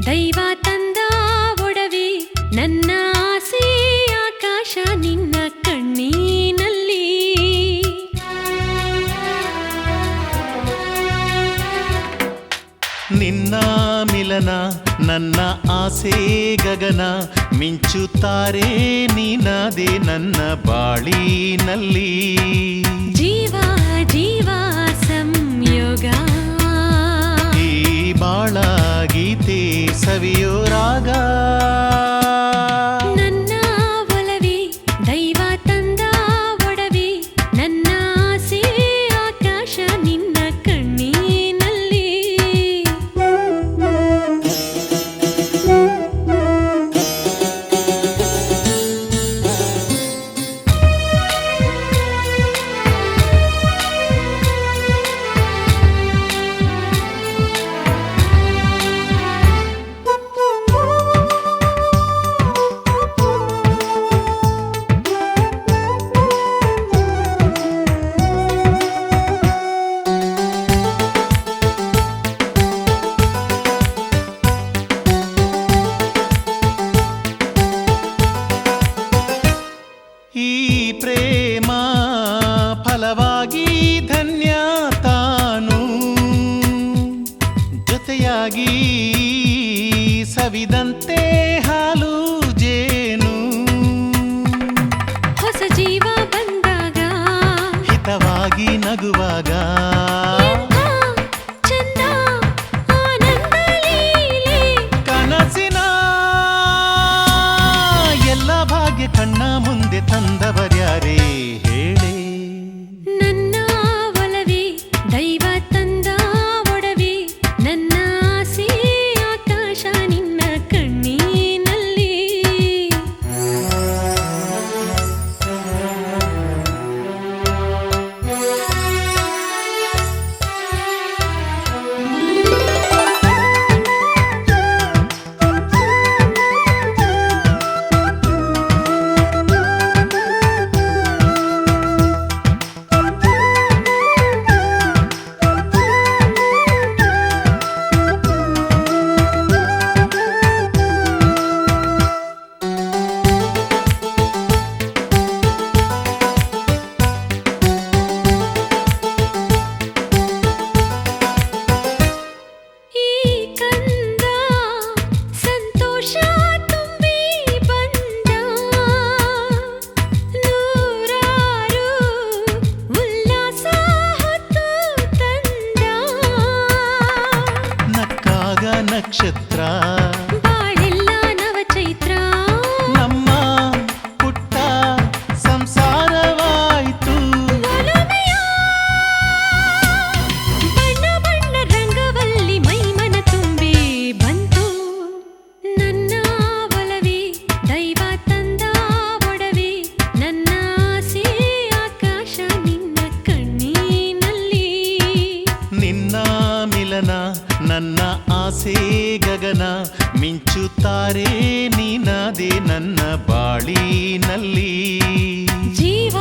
ದೈವ ತಂದ ಒಡವೆ ನನ್ನ ಆಸೆ ಆಕಾಶ ನಿನ್ನ ಕಣ್ಣಿನಲ್ಲಿ. ನಿನ್ನ ಮಿಲನ ನನ್ನ ಆಸೆ ಗಗನ, ಮಿಂಚುತ್ತಾರೆ ನೀನಾದೆ ನನ್ನ ಬಾಳಿನಲ್ಲಿ. ಜೀವ ಜೀವ ಸಂಯೋಗ, ಈ ಬಾಳ ಗೀತೆ ಸವಿಯೋ ರಾಗ. ನನ್ನ ಒಲವೇ ದೈವ ತಂದ ಒಡವೆ ನನ್ನ ಆಸೆ ಆಕಾಶ ನಿನ್ನ ಕಣ್ಣಿನಲ್ಲಿ. ಈ ಪ್ರೇಮ ಫಲವಾಗಿ ಧನ್ಯ ತಾನು, ಜೊತೆಯಾಗಿ ಸವಿದಂತೆ ಹಾಲು ಜೇನು. ಹೊಸ ಜೀವ ಬಂದಾಗ ಹಿತವಾಗಿ ನಗುವಾಗ, ಎಂಥ ಚಂದ ಆನಂದ ಲೀಲೆ. ಕನಸಿನ ಎಲ್ಲ ಭಾಗ್ಯ ಕಣ್ಣ ಮುಂದೆ ತಂದವರ್ಯಾರೇ ಹೇಳೇ. ನನ್ನ ಒಲವೇ ದೈವ ತಂದ ಒಡವೆ ನನ್ನ ಆಸೆ ಆಕಾಶ ನಿನ್ನ ಕಣ್ಣಿನಲ್ಲಿ. ಈ ಕಂದ ಸಂತೋಷ ತುಂಬಿ ಬಂದ, ನೂರಾರು ಉಲ್ಲಾಸ ಹೊತ್ತು ತಂದ. ನಕ್ಕಾಗ ನಕ್ಷತ್ರ, ಬಾಳೆಲ್ಲ ನವಚೈತ್ರ, ನಮ್ಮ ಪುಟ್ಟ ಸಂಸಾರವಾಯಿತು. ಒಲುಮೆಯ ಬಣ್ಣ ಬಣ್ಣ ರಂಗವಲ್ಲಿ ಮೈಮನ ತುಂಬಿ ಬಂತು. ನನ್ನ ಒಲವೇ ದೈವ ತಂದ ಒಡವೆ ನನ್ನ ಆಸೆ ಆಕಾಶ ನಿನ್ನ ಕಣ್ಣಿನಲ್ಲಿ. ನಿನ್ನ ಮಿಲನ ನನ್ನ ಆಸೆ ಗಗನ, ಮಿಂಚುತ್ತಾರೆ ನೀನಾದೆ ನನ್ನ ಬಾಳಿನಲ್ಲಿ. ಜೀವ